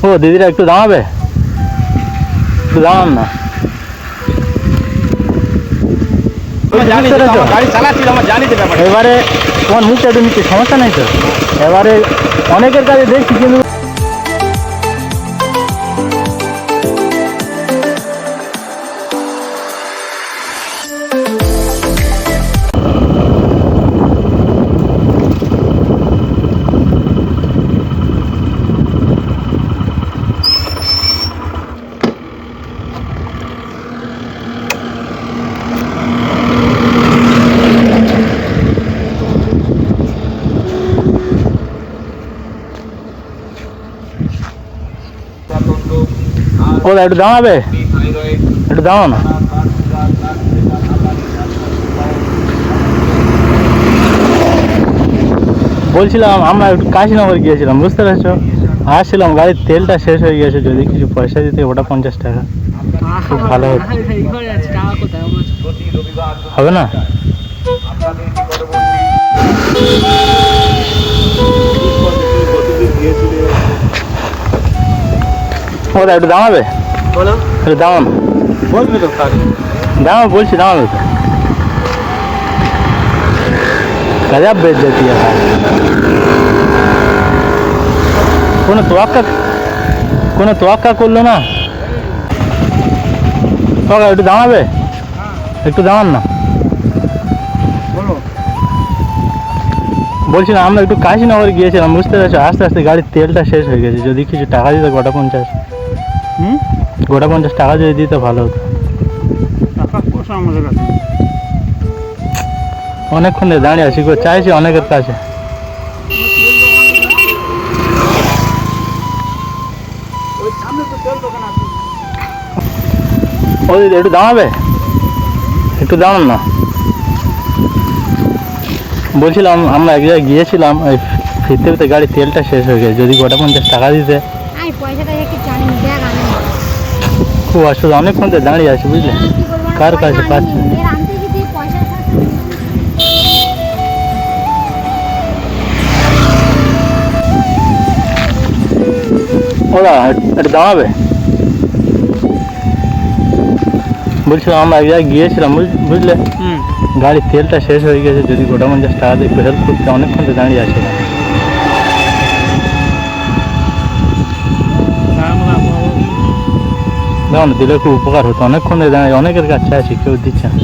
ও দিদিরা একটু দাঁড়াবে, একটু দাঁড়ান না। এবারে তোমার মুখটা একটু নিচ্ছে, সমস্যা নেই তো। এবারে অনেকের কাছে দেখছি কিন্তু ও একটু দাঁড়াবে, একটু দাঁড়াও না। বলছিলাম আমরা একটু কাশীনগর গিয়েছিলাম, বুঝতে পারছো, আসছিলাম গাড়ির তেলটা শেষ হয়ে গেছে, যদি কিছু পয়সা দিতে ওটা 50 টাকা খুব ভালো হতো। হবে না? ও একটু দাঁড়াবে, একটু দাঁড়ান, বলবি তো দাঁড়াও, বলছি দাঁড়াবে তো। गजब बेइज्जती है भाई। কোনো তোয়াক্কা করলো না। একটু দাঁড়াবে, একটু দাঁড়ান না। বলছিলাম আমরা একটু কাশীনগর গিয়েছিলাম, বুঝতে পারছো, আস্তে আস্তে গাড়ির তেলটা শেষ হয়ে গেছে, যদি কিছু টাকা দিতে গোটা 50, গোটা 50 টাকা যদি দিতে ভালো হতো। অনেকক্ষণ ধরে দাঁড়িয়ে আছি, চাইছি অনেকের কাছে। ও দিদি একটু দাঁড়াবে, একটু দাঁড়ান না। বলছিলাম আমরা এক জায়গায় গিয়েছিলাম, ওই ফিরতে ফিরতে গাড়ির তেলটা শেষ হয়ে গেছে, যদি গোটা 50 টাকা দিতে। খুব অসুবিধা, অনেকক্ষণ ধরে দাঁড়িয়ে আছি, বুঝলে, কার কাছে পাচ্ছি। ওরা একটু দাঁড়াবে। বলছিলাম আমরা এক জায়গায় গিয়েছিলাম, বুঝলে, গাড়ির তেলটা শেষ হয়ে গেছে, যদি গোটা 50 টাকা দিয়ে একটু হেল্প করতে। অনেকক্ষণ ধরে দাঁড়িয়ে আছে, দেখুন দিলে খুব উপকার হতো। অনেকক্ষণ ধরে দাঁড়িয়ে অনেকের কাছে আছি, কেউ দিচ্ছে না।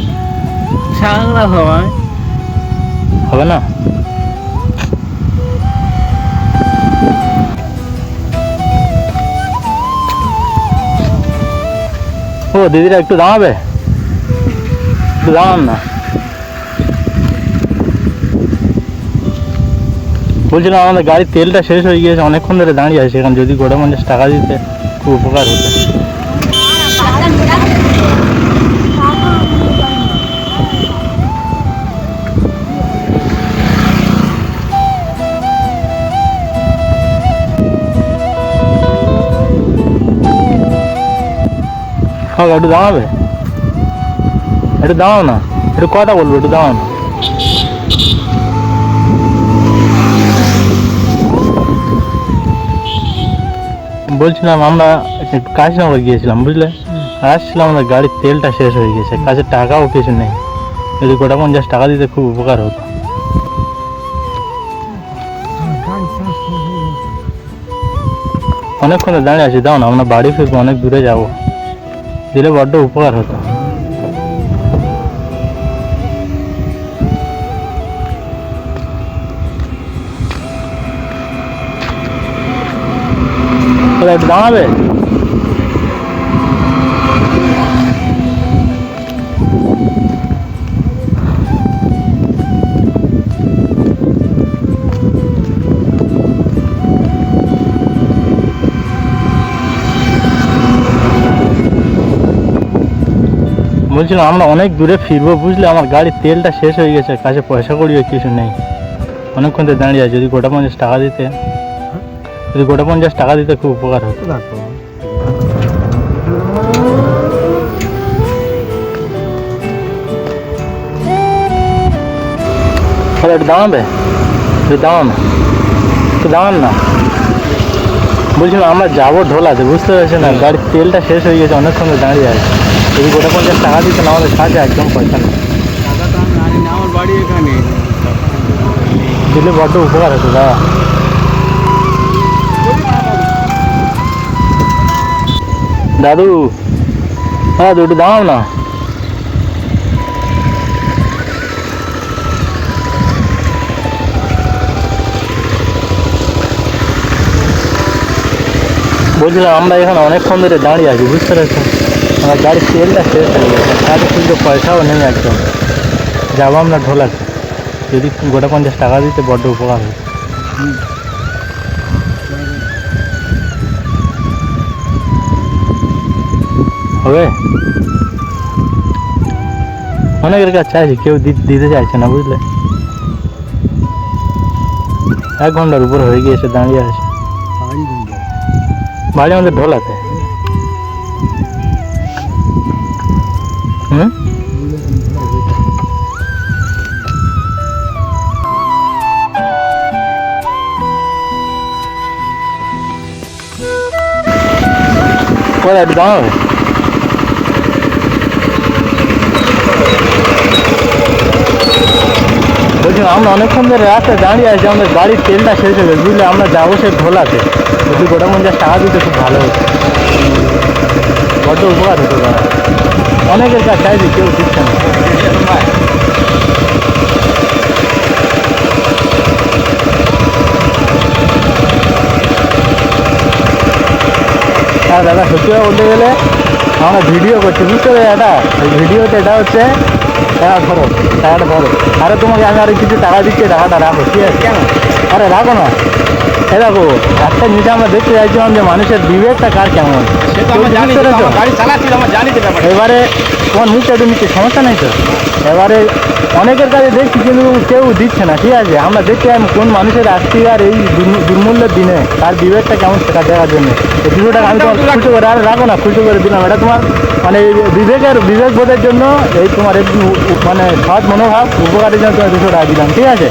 হবে না? ও দিদিরা একটু দাঁড়াবে, একটু দাঁড়ান না। বলছিলাম আমাদের গাড়ির তেলটা শেষ হয়ে গিয়েছে, অনেকক্ষণ ধরে দাঁড়িয়ে আছে এখানে, যদি গোটা 50 টাকা দিতে খুব উপকার হতো। একটু দাঁড়াবে, একটু দাঁড়াও না, একটু কথা বলবো, একটু দাঁড়াও না। বলছিলাম আমরা কাশীনগর গিয়েছিলাম, বুঝলে, আসছিলাম আমাদের গাড়ির তেলটা শেষ হয়ে গেছে, কাছে টাকাও কিছু নেই, যদি গোটা 50 টাকা দিতে খুব উপকার হতো। অনেকক্ষণ দাঁড়িয়ে আছি, দাও না, আমরা বাড়ি ফিরবো, অনেক দূরে যাবো, দিলে বড্ড উপকার হতো। একটু দাঁড়াবে, বলছিলাম আমরা অনেক দূরে ফিরবো, বুঝলে, আমার গাড়ির তেলটা শেষ হয়ে গেছে, কাছে পয়সা কড়িও কিছু নেই, অনেকক্ষণ ধরে দাঁড়িয়ে আছে, যদি গোটা 50 টাকা দিতে, যদি গোটা 50 টাকা দিতে খুব উপকার হতো। একটু দাঁড়াবে, একটু দাঁড়ান, একটু দাঁড়ান না। বলছিলাম আমরা যাবো ঢোলাতে, বুঝতে পারছি না, গাড়ির তেলটা শেষ হয়ে গেছে, অনেকক্ষণ ধরে দাঁড়িয়ে আছে। যদি গোটা 50 টাকা দিতে না আমাদের কাছে একদম পয়সা নেই। টাকাটা আমি জানি না, আমার বাড়ি এখানে। দিলে বড্ড উপকার হতো দাদা। দাদু, হ্যাঁ দুটো দাঁড়াও না। বলছিলাম আমরা এখানে অনেকক্ষণ ধরে দাঁড়িয়ে আছি, বুঝতে পারছেন, আমার গাড়ির তেলটা শেষ হয়ে গেছে, কাজে খুলতে পয়সাও নেই একদম। যাবো আমরা ঢোলাতে, যদি গোটা 50 টাকা দিতে বড্ড উপকার হতো। হবে, অনেকের কাছে চাইছি, কেউ দিতে চাইছে না, বুঝলে। 1 ঘন্টার উপর হয়ে গিয়েছে দাঁড়িয়ে আছে। বাড়ি আমাদের ঢোলাতে। হুম, কোথায় একটু দাঁড়াবে? বলছি আমরা অনেকক্ষণ ধরে রাস্তায় দাঁড়িয়ে আছি, আমাদের গাড়ির তেলটা শেষ হয়ে গেছে, বুঝলে। আমরা যাবো সে ঢোলাতে, যদি গোটা 50 টাকা দিতে খুব ভালো হতো, বড্ড উপকার হতো দাদা। অনেকের কাছে চাইছি, কেউ দিচ্ছে না। হ্যাঁ দাদা, সত্যি কথা বলতে গেলে আমরা ভিডিও করছি, বুঝতে পারি এটা, এই ভিডিওতে এটা হচ্ছে টাকাটা ধরো। আরে তোমাকে আমি আরো কিছু টাকা দিচ্ছি, টাকাটা রাখো, ঠিক আছে? কেন? আরে রাখো না। এ দেখো, একটা জিনিস আমরা দেখতে চাইছিলাম যে মানুষের বিবেকটা কার কেমন। এবারে তোমার মুখটা তো নিচ্ছে, সমস্যা নেই তো। এবারে অনেকের কাছে দেখছি কিন্তু কেউ দিচ্ছে না, ঠিক আছে? আমরা দেখতে চাই কোন মানুষের আজকে আর এই দুর্মূল্যের দিনে তার বিবেকটা কেমন সেটা দেখার জন্য এই ভিডিওটা আমি তোমার খুশি করে, আর রাখো না, খুশি করে দিলাম। এটা তোমার মানে বিবেক বোধের জন্য, এই তোমার মানে সৎ মনোভাব উপকারের জন্য তোমার 200 টাকা দিলাম, ঠিক আছে?